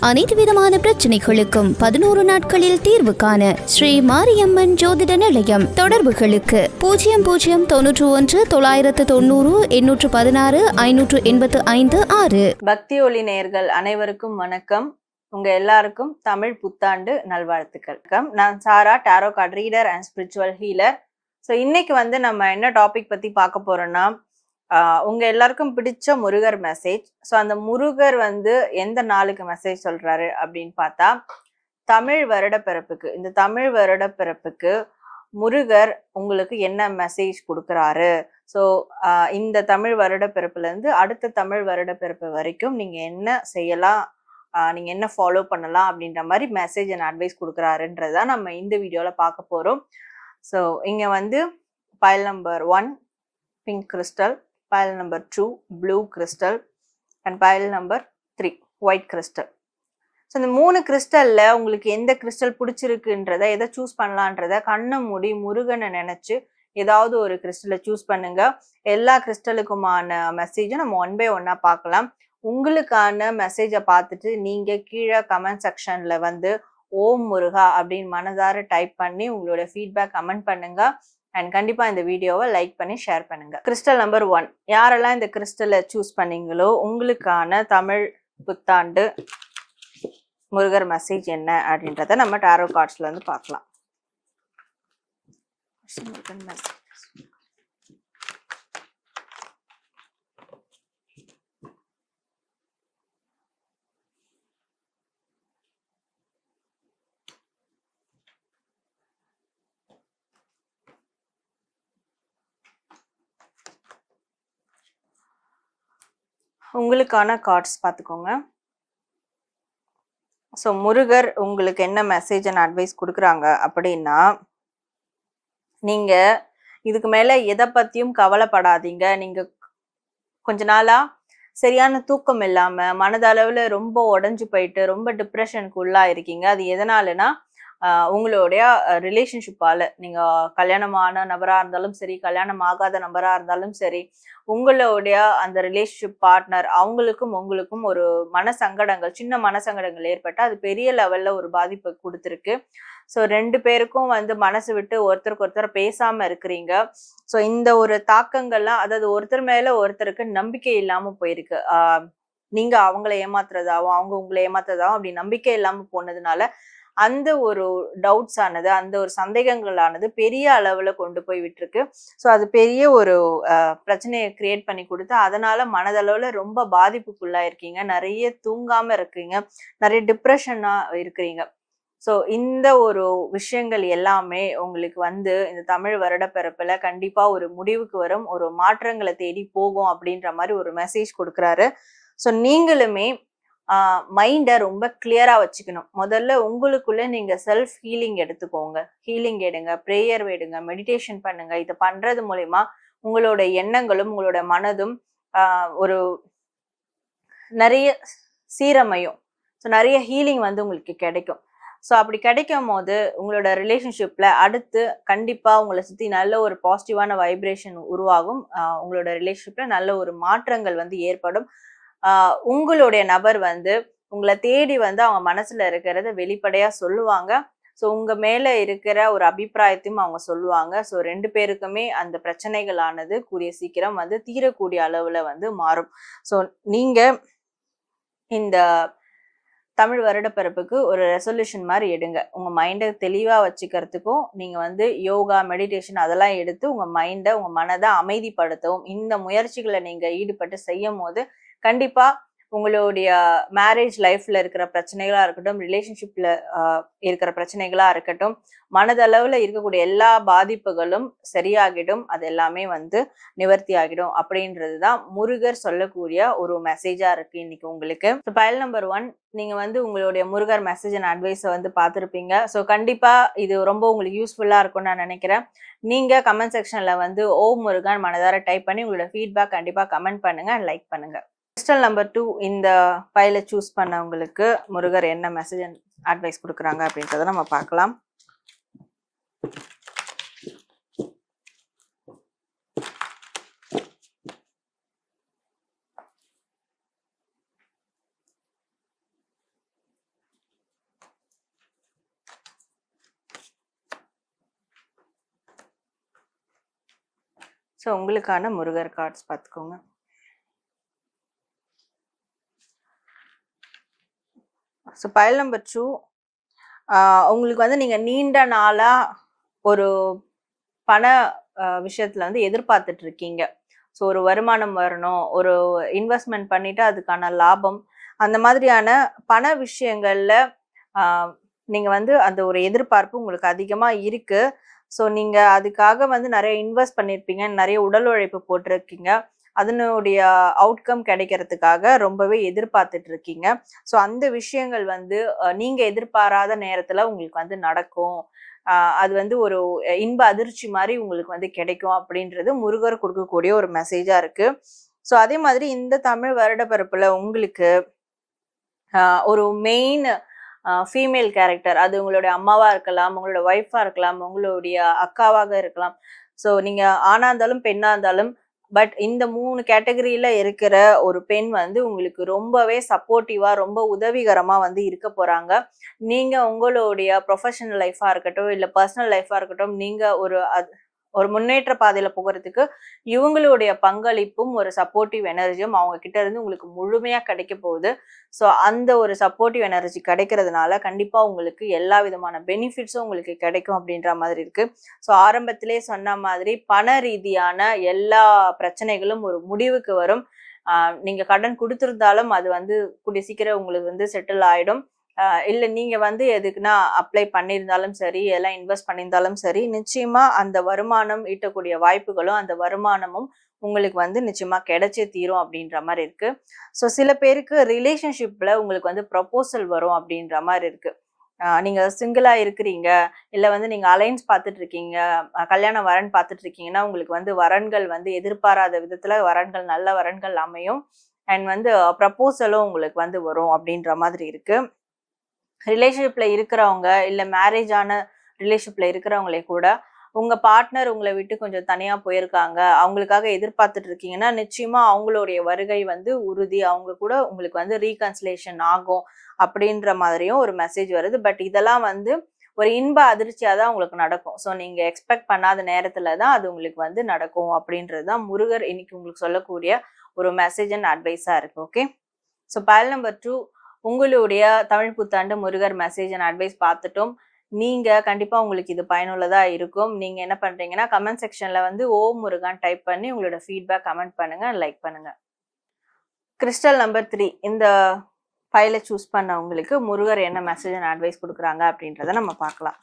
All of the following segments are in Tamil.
அனைத்து விதமான பிரச்சனைகளுக்கும் 11 நாட்களில் தீர்வு காண ஸ்ரீ மாரியம்மன் ஜோதிட நிலையம். தொடர்புகளுக்கு 0091 990 816 585 6. பக்தி ஒளி நேயர்கள் அனைவருக்கும் வணக்கம். உங்க எல்லாருக்கும் தமிழ் புத்தாண்டு நல்வாழ்த்துக்கள். நான் Sara, Tarot card reader and spiritual healer. So இன்னைக்கு நம்ம என்ன டாபிக் பத்தி பார்க்க போறோம்னா, உங்க எல்லாருக்கும் பிடிச்ச முருகர் மெசேஜ். ஸோ அந்த முருகர் எந்த நாளுக்கு மெசேஜ் சொல்றாரு அப்படின்னு பார்த்தா, தமிழ் வருட பிறப்புக்கு. இந்த தமிழ் வருட பிறப்புக்கு முருகர் உங்களுக்கு என்ன மெசேஜ் கொடுக்குறாரு. ஸோ இந்த தமிழ் வருட பிறப்புல இருந்து அடுத்த தமிழ் வருட பிறப்பு வரைக்கும் நீங்க என்ன செய்யலாம், நீங்க என்ன ஃபாலோ பண்ணலாம் அப்படின்ற மாதிரி மெசேஜ் அண்ட் அட்வைஸ் கொடுக்குறாருன்றதான் நம்ம இந்த வீடியோல பார்க்க போறோம். ஸோ இங்க file number 1 pink crystal, pile number 2 blue crystal and pile number 3 white crystal. So இந்த 3 கிறிஸ்டல்ல உங்களுக்கு எந்த கிறிஸ்டல் பிடிச்சிருக்குன்றத, எதை சூஸ் பண்ணலான்றத கண்ணை மூடி முருகனை நினைச்சு ஏதாவது ஒரு கிறிஸ்டலை சூஸ் பண்ணுங்க. எல்லா கிறிஸ்டலுக்குமான மெசேஜும் நம்ம 1 by 1 பார்க்கலாம். உங்களுக்கான மெசேஜை பார்த்துட்டு நீங்க கீழே கமெண்ட் செக்ஷன்ல ஓம் முருகா அப்படின்னு மனதார டைப் பண்ணி உங்களோட ஃபீட்பேக் கமெண்ட் பண்ணுங்க. அண்ட் கண்டிப்பா இந்த வீடியோவை லைக் பண்ணி ஷேர் பண்ணுங்க. கிறிஸ்டல் நம்பர் 1, யாரெல்லாம் இந்த கிறிஸ்டலை சூஸ் பண்ணீங்களோ உங்களுக்கான தமிழ் புத்தாண்டு முருகர் மெசேஜ் என்ன அப்படின்றத நம்ம டாரோ கார்ட்ஸ்ல பார்க்கலாம். உங்களுக்கான கார்ட்ஸ் பார்த்துக்கோங்க. ஸோ முருகர் உங்களுக்கு என்ன மெசேஜ் அண்ட் அட்வைஸ் கொடுக்குறாங்க அப்படின்னா, நீங்க இதுக்கு மேல எதை பத்தியும் கவலைப்படாதீங்க. நீங்க கொஞ்ச நாளா சரியான தூக்கம் இல்லாம மனதளவுல ரொம்ப உடஞ்சு போயிட்டு ரொம்ப டிப்ரெஷனுக்கு உள்ளா இருக்கீங்க. அது எதனாலனா உங்களுடைய ரிலேஷன்ஷிப்பால, நீங்க கல்யாணமான நபரா இருந்தாலும் சரி, கல்யாணம் ஆகாத நபரா இருந்தாலும் சரி, உங்களுடைய அந்த ரிலேஷன்ஷிப் பார்ட்னர் அவங்களுக்கும் உங்களுக்கும் ஒரு மனசங்கடங்கள், சின்ன மனசங்கடங்கள் ஏற்பட்டு அது பெரிய லெவல்ல ஒரு பாதிப்பை கொடுத்துருக்கு. ஸோ 2 பேருக்கும் மனசு விட்டு ஒருத்தருக்கு ஒருத்தர் பேசாம இருக்கிறீங்க. ஸோ இந்த ஒரு தாக்கங்கள்லாம், அதாவது ஒருத்தர் மேல ஒருத்தருக்கு நம்பிக்கை இல்லாம போயிருக்கு. நீங்க அவங்கள ஏமாத்துறதாவும் அவங்க உங்களை ஏமாத்துறதாவும் அப்படி நம்பிக்கை இல்லாம போனதுனால அந்த ஒரு டவுட்ஸ் ஆனது, அந்த ஒரு சந்தேகங்களானது பெரிய அளவுல கொண்டு போய் விட்டுருக்கு. ஸோ அது பெரிய ஒரு பிரச்சனையை கிரியேட் பண்ணி கொடுத்து அதனால மனதளவுல ரொம்ப பாதிப்புக்குள்ளா இருக்கீங்க. நிறைய தூங்காம இருக்கீங்க, நிறைய டிப்ரெஷனா இருக்கிறீங்க. ஸோ இந்த ஒரு விஷயங்கள் எல்லாமே உங்களுக்கு இந்த தமிழ் வருட பிறப்புல கண்டிப்பா ஒரு முடிவுக்கு வரும், ஒரு மாற்றங்களை தேடி போகும் அப்படின்ற மாதிரி ஒரு மெசேஜ் கொடுக்குறாரு. ஸோ நீங்களுமே மைண்டை ரொம்ப கிளியரா வச்சுக்கணும். முதல்ல உங்களுக்குள்ள நீங்க செல்ஃப் ஹீலிங் எடுத்துக்கோங்க. ஹீலிங் எடுங்க, ப்ரேயர் வேடுங்க, மெடிடேஷன் பண்ணுங்க. இதை பண்றது மூலயமா உங்களோட எண்ணங்களும் உங்களோட மனதும் ஒரு நிறைய சீரமையும். ஸோ நிறைய ஹீலிங் உங்களுக்கு கிடைக்கும். ஸோ அப்படி கிடைக்கும் போது உங்களோட ரிலேஷன்ஷிப்ல அடுத்து கண்டிப்பா உங்களை சுத்தி நல்ல ஒரு பாசிட்டிவான வைப்ரேஷன் உருவாகும். உங்களோட ரிலேஷன்ஷிப்ல நல்ல ஒரு மாற்றங்கள் ஏற்படும். உங்களுடைய நபர் உங்களை தேடி அவங்க மனசுல இருக்கிறத வெளிப்படையா சொல்லுவாங்க. ஸோ உங்க மேல இருக்கிற ஒரு அபிப்பிராயத்தையும் அவங்க சொல்லுவாங்க. ஸோ 2 பேருக்குமே அந்த பிரச்சனைகளானது கூடிய சீக்கிரம் தீரக்கூடிய அளவுல மாறும். ஸோ நீங்க இந்த தமிழ் வருட பிறப்புக்கு ஒரு ரெசல்யூஷன் மாதிரி எடுங்க. உங்க மைண்டை தெளிவா வச்சுக்கிறதுக்கும் நீங்க யோகா, மெடிடேஷன் அதெல்லாம் எடுத்து உங்க மைண்டை, உங்க மனதை அமைதிப்படுத்தவும் இந்த முயற்சிகளை நீங்க ஈடுபட்டு செய்யும் போது கண்டிப்பா உங்களுடைய மேரேஜ் லைஃப்ல இருக்கிற பிரச்சனைகளா இருக்கட்டும், ரிலேஷன்ஷிப்ல இருக்கிற பிரச்சனைகளா இருக்கட்டும், மனதளவுல இருக்கக்கூடிய எல்லா பாதிப்புகளும் சரியாகிடும். அது எல்லாமே நிவர்த்தி ஆகிடும் அப்படின்றதுதான் முருகர் சொல்லக்கூடிய ஒரு மெசேஜா இருக்கு இன்னைக்கு உங்களுக்கு. பைல் நம்பர் 1, நீங்க உங்களுடைய முருகர் மெசேஜ் அண்ட் அட்வைஸை பார்த்துருப்பீங்க. ஸோ கண்டிப்பா இது ரொம்ப உங்களுக்கு யூஸ்ஃபுல்லா இருக்கும்னு நான் நினைக்கிறேன். நீங்க கமெண்ட் செக்ஷன்ல ஓம் முருகன் மனதார டைப் பண்ணி உங்களோட ஃபீட்பேக் கண்டிப்பா கமெண்ட் பண்ணுங்க அண்ட் லைக் பண்ணுங்க. கிறிஸ்டல் நம்பர் 2, இந்த பைலை சூஸ் பண்ணவங்களுக்கு முருகர் என்ன மெசேஜ் அண்ட் அட்வைஸ் கொடுக்குறாங்க அப்படின்றத நம்ம பார்க்கலாம். ஸோ உங்களுக்கான முருகர் கார்ட்ஸ் பார்த்துக்கோங்க. ஸோ பைல் நம்பர் 2, உங்களுக்கு வந்து நீங்க நீண்ட நாளா ஒரு பண விஷயத்துல வந்து எதிர்பார்த்துட்டு இருக்கீங்க. ஸோ ஒரு வருமானம் வரணும், ஒரு இன்வெஸ்ட்மெண்ட் பண்ணிட்டு அதுக்கான லாபம், அந்த மாதிரியான பண விஷயங்கள்ல நீங்க வந்து அந்த ஒரு எதிர்பார்ப்பு உங்களுக்கு அதிகமா இருக்கு. ஸோ நீங்க அதுக்காக வந்து நிறைய இன்வெஸ்ட் பண்ணியிருப்பீங்க, நிறைய உடல் உழைப்பு போட்டிருக்கீங்க, அதனுடைய அவுட்கம் கிடைக்கிறதுக்காக ரொம்பவே எதிர்பார்த்துட்டு இருக்கீங்க. ஸோ அந்த விஷயங்கள் வந்து நீங்க எதிர்பாராத நேரத்துல உங்களுக்கு வந்து நடக்கும். அது வந்து ஒரு இன்ப அதிர்ச்சி மாதிரி உங்களுக்கு வந்து கிடைக்கும் அப்படின்றது முருகர் கொடுக்கக்கூடிய ஒரு மெசேஜா இருக்கு. ஸோ அதே மாதிரி இந்த தமிழ் வருடப்பிறப்புல உங்களுக்கு ஒரு மெயின் ஃபீமேல் கேரக்டர், அது உங்களுடைய அம்மாவா இருக்கலாம், உங்களோட ஒய்ஃபா இருக்கலாம், உங்களுடைய அக்காவாக இருக்கலாம். ஸோ நீங்க ஆணா இருந்தாலும் பெண்ணா இருந்தாலும், பட் இந்த 3 கேட்டகரியில இருக்கிற ஒரு பெண் வந்து உங்களுக்கு ரொம்பவே சப்போர்ட்டிவா, ரொம்ப உதவிகரமா வந்து இருக்க போறாங்க. நீங்க உங்களுடைய ப்ரொஃபஷனல் லைஃபா இருக்கட்டும், இல்ல பர்சனல் லைஃபா இருக்கட்டும், நீங்க ஒரு முன்னேற்ற பாதையில போகிறதுக்கு இவங்களுடைய பங்களிப்பும் ஒரு சப்போர்ட்டிவ் எனர்ஜியும் அவங்க கிட்ட இருந்து உங்களுக்கு முழுமையா கிடைக்க போகுது. ஸோ அந்த ஒரு சப்போர்ட்டிவ் எனர்ஜி கிடைக்கிறதுனால கண்டிப்பா உங்களுக்கு எல்லா விதமான பெனிஃபிட்ஸும் உங்களுக்கு கிடைக்கும் அப்படின்ற மாதிரி இருக்கு. ஸோ ஆரம்பத்திலே சொன்ன மாதிரி பண ரீதியான எல்லா பிரச்சனைகளும் ஒரு முடிவுக்கு வரும். நீங்க கடன் கொடுத்திருந்தாலும் அது வந்து கூடிய சீக்கிரம் உங்களுக்கு வந்து செட்டில் ஆயிடும். இல்ல நீங்க வந்து எதுக்குன்னா அப்ளை பண்ணியிருந்தாலும் சரி, எல்லாம் இன்வெஸ்ட் பண்ணியிருந்தாலும் சரி, நிச்சயமா அந்த வருமானம் ஈட்டக்கூடிய வாய்ப்புகளும் அந்த வருமானமும் உங்களுக்கு வந்து நிச்சயமா கிடைச்சே தீரும் அப்படின்ற மாதிரி இருக்கு. ஸோ சில பேருக்கு ரிலேஷன்ஷிப்ல உங்களுக்கு வந்து ப்ரப்போசல் வரும் அப்படின்ற மாதிரி இருக்கு. நீங்க சிங்கிளா இருக்கிறீங்க, இல்ல வந்து நீங்க அலைன்ஸ் பார்த்துட்டு இருக்கீங்க, கல்யாண வரன் பார்த்துட்டு இருக்கீங்கன்னா உங்களுக்கு வந்து வரன்கள் வந்து எதிர்பாராத விதத்துல வரன்கள், நல்ல வரன்கள் அமையும். அண்ட் வந்து ப்ரப்போசலும் உங்களுக்கு வந்து வரும் அப்படின்ற மாதிரி இருக்கு. ரிலேஷன்ஷிப்ல இருக்கிறவங்க, இல்ல மேரேஜ் ஆன ரிலேஷன்ஷிப்ல இருக்கிறவங்களே கூட உங்க பார்ட்னர் உங்களை விட்டு கொஞ்சம் தனியா போயிருக்காங்க, அவங்களுக்காக எதிர்பார்த்துட்டு இருக்கீங்கன்னா நிச்சயமா அவங்களுடைய வருகை வந்து உறுதி, அவங்க கூட உங்களுக்கு வந்து ரீகன்சிலேஷன் ஆகும் அப்படின்ற மாதிரியும் ஒரு மெசேஜ் வருது. பட் இதெல்லாம் வந்து ஒரு இன்ப அதிர்ச்சியா தான் உங்களுக்கு நடக்கும். ஸோ நீங்க எக்ஸ்பெக்ட் பண்ணாத நேரத்துல தான் அது உங்களுக்கு வந்து நடக்கும் அப்படின்றது தான் முருகர் இன்னைக்கு உங்களுக்கு சொல்லக்கூடிய ஒரு மெசேஜ் அண்ட் அட்வைஸா இருக்கு. ஓகே, ஸோ பைல் நம்பர் 2 உங்களுடைய தமிழ் புத்தாண்டு முருகர் மெசேஜ் அண்ட் அட்வைஸ் பார்த்துட்டோம். நீங்க கண்டிப்பா உங்களுக்கு இது பயனுள்ளதா இருக்கும். நீங்க என்ன பண்றீங்கன்னா கமெண்ட் செக்ஷன்ல வந்து ஓம் முருகன் டைப் பண்ணி உங்களோட ஃபீட்பேக் கமெண்ட் பண்ணுங்க, லைக் பண்ணுங்க. கிறிஸ்டல் நம்பர் 3 இந்த ஃபைலை சூஸ் பண்ண உங்களுக்கு முருகர் என்ன மெசேஜ் அண்ட் அட்வைஸ் கொடுக்குறாங்க அப்படின்றத நம்ம பார்க்கலாம்.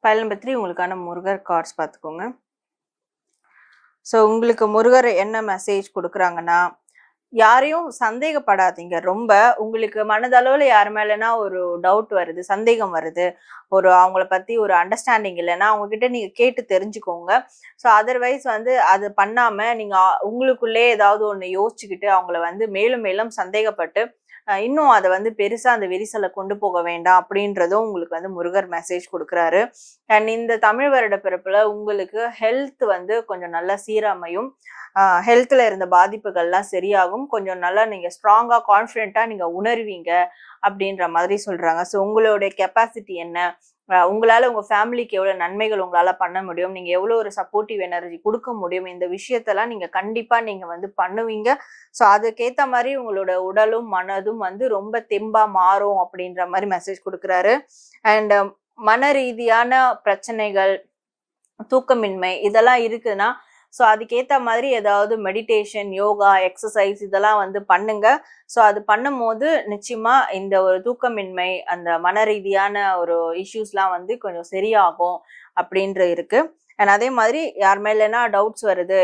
ஃபைல் நம்பர் 3 உங்களுக்கான முருகர் கார்ட்ஸ் பார்த்துக்கோங்க. ஸோ உங்களுக்கு முருகர் என்ன மெசேஜ் கொடுக்குறாங்கன்னா, யாரையும் சந்தேகப்படாதீங்க. ரொம்ப உங்களுக்கு மனதளவுல யார் மேலனா ஒரு டவுட் வருது, சந்தேகம் வருது, ஒரு அவங்கள பத்தி ஒரு அண்டர்ஸ்டாண்டிங் இல்லைன்னா அவங்க கிட்ட நீங்க கேட்டு தெரிஞ்சுக்கோங்க. ஸோ அதர்வைஸ் வந்து அது பண்ணாம நீங்க உங்களுக்குள்ளே ஏதாவது ஒண்ணு யோசிச்சுக்கிட்டு அவங்கள வந்து மேலும் மேலும் சந்தேகப்பட்டு இன்னும் அதை வந்து பெருசா அந்த விரிசலை கொண்டு போக வேண்டாம் அப்படின்றதும் உங்களுக்கு வந்து முருகர் மெசேஜ் கொடுக்குறாரு. அண்ட் இந்த தமிழ் வருட பிறப்புல உங்களுக்கு ஹெல்த் வந்து கொஞ்சம் நல்லா சீரமையும், ஹெல்த்ல இருந்த பாதிப்புகள்லாம் சரியாகும், கொஞ்சம் நல்லா நீங்க ஸ்ட்ராங்கா கான்ஃபிடென்ட்டா நீங்க உணர்வீங்க அப்படின்ற மாதிரி சொல்றாங்க. ஸோ உங்களுடைய கெப்பாசிட்டி என்ன, உங்களால உங்க ஃபேமிலிக்கு எவ்வளவு நன்மைகள் உங்களால பண்ண முடியும், நீங்க எவ்வளவு ஒரு சப்போர்ட்டிவ் எனர்ஜி கொடுக்க முடியும், இந்த விஷயத்தெல்லாம் நீங்க கண்டிப்பா நீங்க வந்து பண்ணுவீங்க. ஸோ அதுக்கேத்த மாதிரி உங்களோட உடலும் மனதும் வந்து ரொம்ப தெம்பா மாறும் அப்படின்ற மாதிரி மெசேஜ் கொடுக்குறாரு. அண்ட் மன ரீதியான பிரச்சனைகள், தூக்கமின்மை இதெல்லாம் இருக்குதுன்னா ஸோ அதுக்கேற்ற மாதிரி ஏதாவது மெடிடேஷன், யோகா, எக்ஸசைஸ் இதெல்லாம் வந்து பண்ணுங்க. ஸோ அது பண்ணும் போது நிச்சயமா இந்த ஒரு தூக்கமின்மை, அந்த மன ரீதியான ஒரு இஷ்யூஸ்லாம் வந்து கொஞ்சம் சரியாகும் அப்படின்ற இருக்கு. அண்ட் அதே மாதிரி யார் மேலனா டவுட்ஸ் வருது,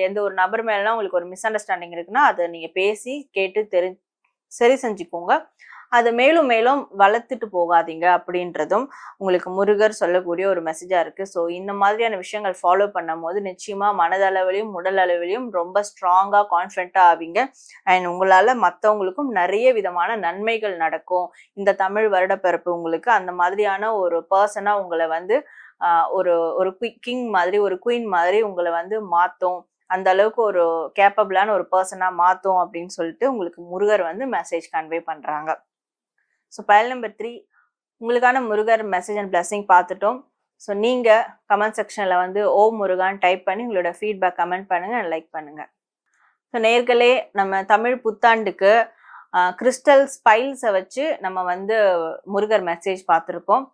எந்த ஒரு நபர் மேலனா உங்களுக்கு ஒரு மிஸ் அண்டர்ஸ்டாண்டிங் இருக்குன்னா அதை நீங்க பேசி கேட்டு சரி செஞ்சுக்கோங்க. அதை மேலும் மேலும் வளர்த்துட்டு போகாதீங்க அப்படின்றதும் உங்களுக்கு முருகர் சொல்லக்கூடிய ஒரு மெசேஜா இருக்கு. ஸோ இந்த மாதிரியான விஷயங்கள் ஃபாலோ பண்ணும் போது நிச்சயமா மனதளவிலையும் உடல் அளவிலையும் ரொம்ப ஸ்ட்ராங்கா கான்ஃபிடென்ட்டா ஆவீங்க. அண்ட் உங்களால மற்றவங்களுக்கும் நிறைய விதமான நன்மைகள் நடக்கும். இந்த தமிழ் வருடப்பிறப்பு உங்களுக்கு அந்த மாதிரியான ஒரு பர்சனா உங்களை வந்து ஒரு ஒரு கிங் மாதிரி ஒரு குயின் மாதிரி உங்களை வந்து மாத்தும். அந்த அளவுக்கு ஒரு கேப்பபிளான ஒரு பர்சனா மாத்தும் அப்படின்னு சொல்லிட்டு உங்களுக்கு முருகர் வந்து மெசேஜ் கன்வே பண்றாங்க. ஸோ பயல் நம்பர் 3 உங்களுக்கான முருகர் மெசேஜ் அண்ட் பிளஸிங் பார்த்துட்டோம். ஸோ நீங்க கமெண்ட் செக்ஷன்ல வந்து ஓம் முருகான்னு டைப் பண்ணி உங்களோட ஃபீட்பேக் கமெண்ட் பண்ணுங்க, லைக் பண்ணுங்க. ஸோ நேர்களே, நம்ம தமிழ் புத்தாண்டுக்கு கிறிஸ்டல் ஸ்பைல்ஸை வச்சு நம்ம வந்து முருகர் மெசேஜ் பார்த்துருக்கோம்.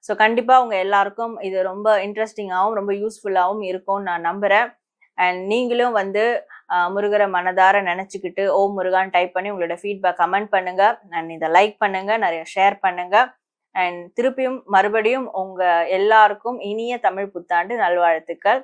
ஸோ கண்டிப்பா உங்க எல்லாருக்கும் இது ரொம்ப இன்ட்ரெஸ்டிங்காகவும் ரொம்ப யூஸ்ஃபுல்லாகவும் இருக்கும்னு நான் நம்புறேன். அண்ட் நீங்களும் வந்து முருகரை மனதார நினைச்சுக்கிட்டு ஓம் முருகான்னு டைப் பண்ணி உங்களோட ஃபீட்பேக் கமெண்ட் பண்ணுங்க அண்ட் இதை லைக் பண்ணுங்க, நிறைய ஷேர் பண்ணுங்க. அண்ட் திருப்பியும் மறுபடியும் உங்க எல்லாருக்கும் இனிய தமிழ் புத்தாண்டு நல்வாழ்த்துக்கள்.